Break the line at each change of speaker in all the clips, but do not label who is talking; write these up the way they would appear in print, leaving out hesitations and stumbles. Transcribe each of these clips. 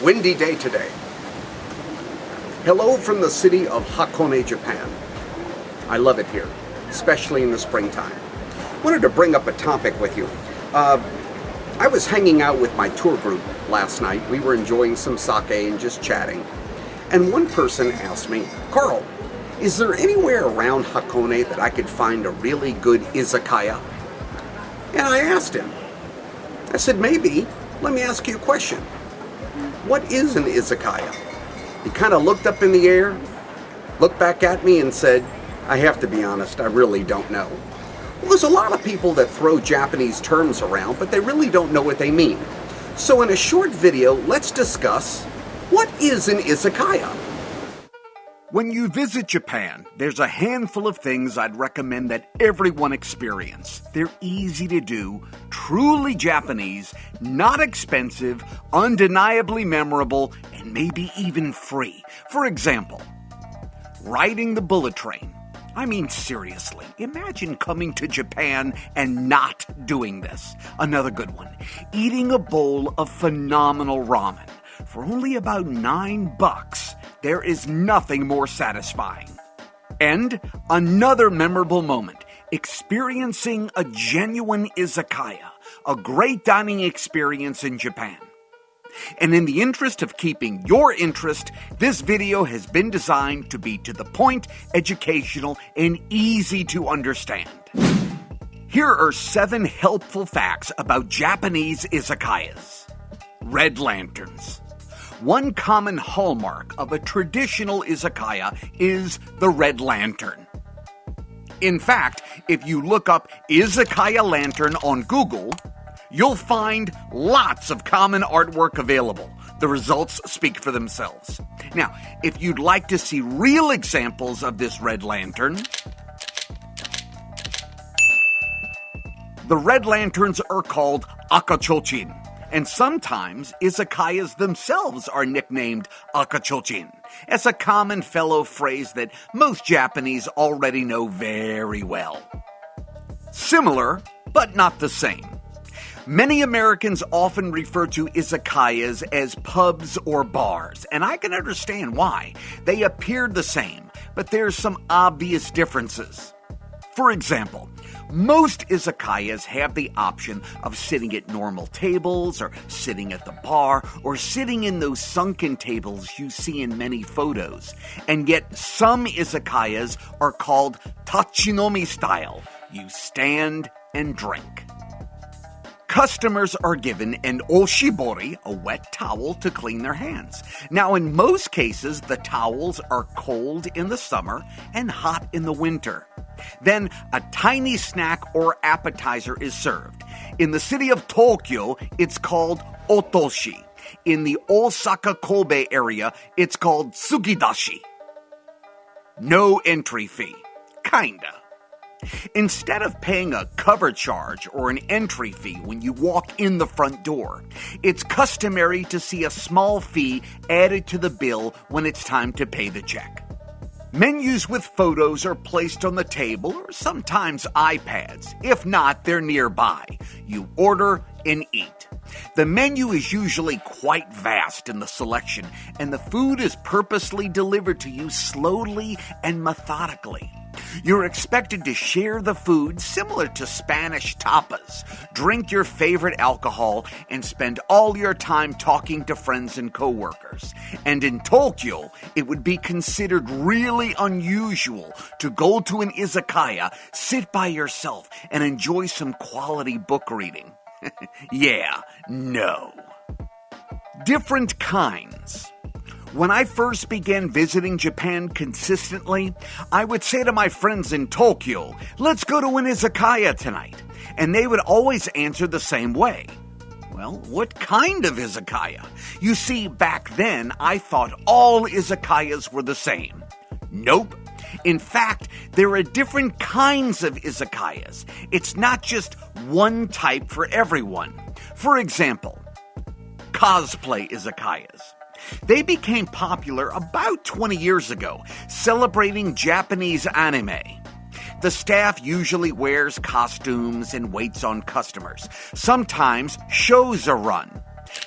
Windy day today. Hello from the city of Hakone, Japan. I love it here, especially in the springtime. Wanted to bring up a topic with you. I was hanging out with my tour group last night. We were enjoying some sake and just chatting. And one person asked me, "Carl, is there anywhere around Hakone that I could find a really good izakaya?" And I asked him. I said, "Maybe. Let me ask you a question. What is an izakaya?" He kind of looked up in the air, looked back at me and said, "I have to be honest, I really don't know." Well, there's a lot of people that throw Japanese terms around, but they really don't know what they mean. So in a short video, let's discuss, what is an izakaya?
When you visit Japan, there's a handful of things I'd recommend that everyone experience. They're easy to do, truly Japanese, not expensive, undeniably memorable, and maybe even free. For example, riding the bullet train. I mean, seriously, imagine coming to Japan and not doing this. Another good one, eating a bowl of phenomenal ramen. For only about $9, there is nothing more satisfying. And another memorable moment, experiencing a genuine izakaya, a great dining experience in Japan. And in the interest of keeping your interest, this video has been designed to be to the point, educational, and easy to understand. Here are 7 helpful facts about Japanese izakayas. Red lanterns. One common hallmark of a traditional izakaya is the red lantern. In fact, if you look up izakaya lantern on Google, you'll find lots of common artwork available. The results speak for themselves. Now, if you'd like to see real examples of this red lantern, the red lanterns are called akachochin. And sometimes izakayas themselves are nicknamed akachochin, as a common fellow phrase that most Japanese already know very well. Similar, but not the same. Many Americans often refer to izakayas as pubs or bars, and I can understand why. They appear the same, but there's some obvious differences. For example, most izakayas have the option of sitting at normal tables, or sitting at the bar, or sitting in those sunken tables you see in many photos. And yet some izakayas are called tachinomi style. You stand and drink. Customers are given an oshibori, a wet towel, to clean their hands. Now, in most cases, the towels are cold in the summer and hot in the winter. Then, a tiny snack or appetizer is served. In the city of Tokyo, it's called Otoshi. In the Osaka-Kobe area, it's called Sugidashi. No entry fee. Kinda. Instead of paying a cover charge or an entry fee when you walk in the front door, it's customary to see a small fee added to the bill when it's time to pay the check. Menus with photos are placed on the table, or sometimes iPads. If not, they're nearby. You order and eat. The menu is usually quite vast in the selection, and the food is purposely delivered to you slowly and methodically. You're expected to share the food similar to Spanish tapas, drink your favorite alcohol, and spend all your time talking to friends and coworkers. And in Tokyo, it would be considered really unusual to go to an izakaya, sit by yourself, and enjoy some quality book reading. Yeah, no. Different kinds. When I first began visiting Japan consistently, I would say to my friends in Tokyo, "Let's go to an izakaya tonight." And they would always answer the same way. Well, what kind of izakaya? You see, back then, I thought all izakayas were the same. Nope. In fact, there are different kinds of izakayas. It's not just one type for everyone. For example, cosplay izakayas. They became popular about 20 years ago, celebrating Japanese anime. The staff usually wears costumes and waits on customers. Sometimes shows are run.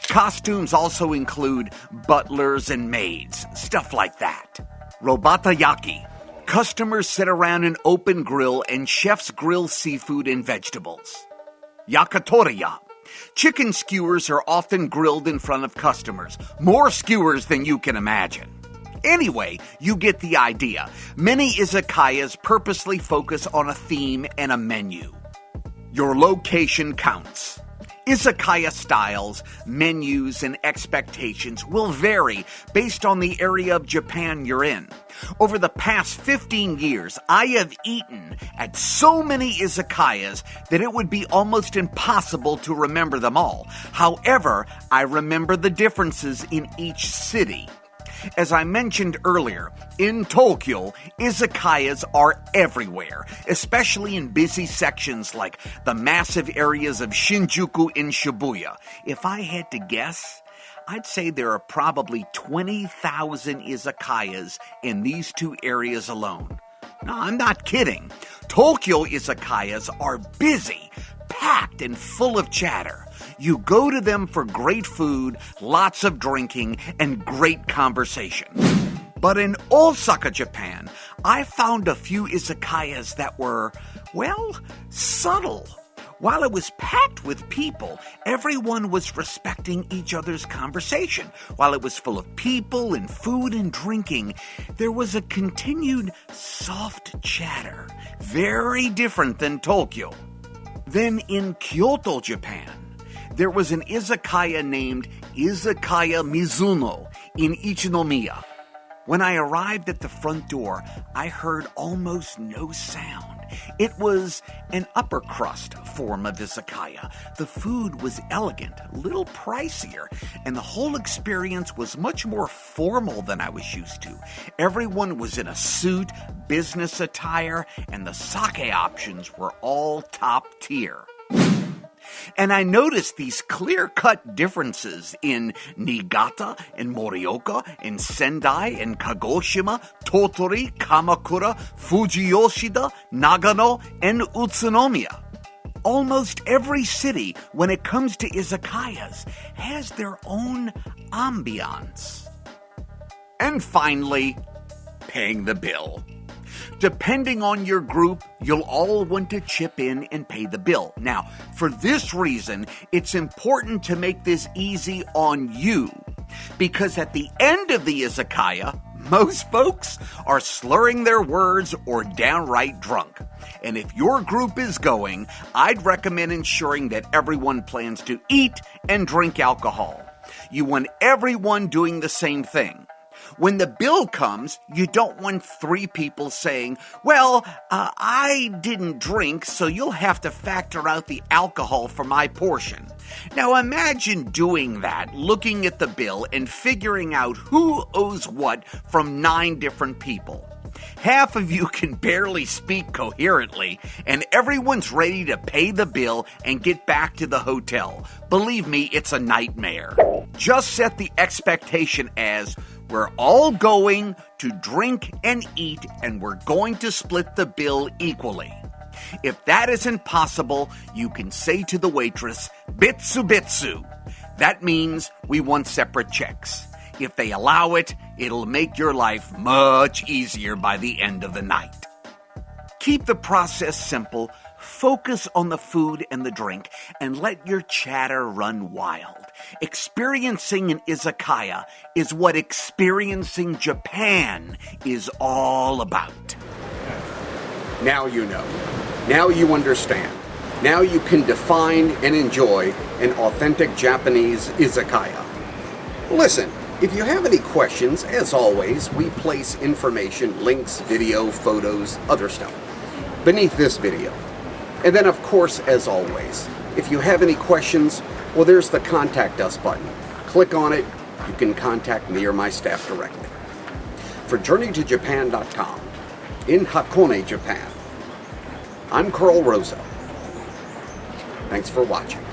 Costumes also include butlers and maids, stuff like that. Robatayaki. Customers sit around an open grill and chefs grill seafood and vegetables. Yakitoriya. Chicken skewers are often grilled in front of customers. More skewers than you can imagine. Anyway, you get the idea. Many izakayas purposely focus on a theme and a menu. Your location counts. Izakaya styles, menus, and expectations will vary based on the area of Japan you're in. Over the past 15 years, I have eaten at so many izakayas that it would be almost impossible to remember them all. However, I remember the differences in each city. As I mentioned earlier, in Tokyo, izakayas are everywhere, especially in busy sections like the massive areas of Shinjuku and Shibuya. If I had to guess, I'd say there are probably 20,000 izakayas in these two areas alone. No, I'm not kidding. Tokyo izakayas are busy, packed, and full of chatter. You go to them for great food, lots of drinking, and great conversation. But in Osaka, Japan, I found a few izakayas that were, well, subtle. While it was packed with people, everyone was respecting each other's conversation. While it was full of people and food and drinking, there was a continued soft chatter, very different than Tokyo. Then in Kyoto, Japan, there was an izakaya named Izakaya Mizuno in Ichinomiya. When I arrived at the front door, I heard almost no sound. It was an upper crust form of izakaya. The food was elegant, a little pricier, and the whole experience was much more formal than I was used to. Everyone was in a suit, business attire, and the sake options were all top tier. And I noticed these clear-cut differences in Niigata and Morioka and Sendai and Kagoshima, Tottori, Kamakura, Fujiyoshida, Nagano, and Utsunomiya. Almost every city, when it comes to izakayas, has their own ambiance. And finally, paying the bill. Depending on your group, you'll all want to chip in and pay the bill. Now, for this reason, it's important to make this easy on you, because at the end of the izakaya, most folks are slurring their words or downright drunk. And if your group is going, I'd recommend ensuring that everyone plans to eat and drink alcohol. You want everyone doing the same thing. When the bill comes, you don't want 3 people saying, well, I didn't drink, so you'll have to factor out the alcohol for my portion. Now imagine doing that, looking at the bill and figuring out who owes what from 9 different people. Half of you can barely speak coherently, and everyone's ready to pay the bill and get back to the hotel. Believe me, it's a nightmare. Just set the expectation as, we're all going to drink and eat, and we're going to split the bill equally. If that isn't possible, you can say to the waitress, bitsu bitsu. That means we want separate checks. If they allow it, it'll make your life much easier by the end of the night. Keep the process simple, focus on the food and the drink, and let your chatter run wild. Experiencing an izakaya is what experiencing Japan is all about.
Now you know. Now you understand. Now you can define and enjoy an authentic Japanese izakaya. Listen, if you have any questions, as always, we place information, links, video, photos, other stuff beneath this video. And then, of course, as always, if you have any questions, well, there's the Contact Us button. Click on it. You can contact me or my staff directly. For JourneyToJapan.com, in Hakone, Japan, I'm Carl Rosa. Thanks for watching.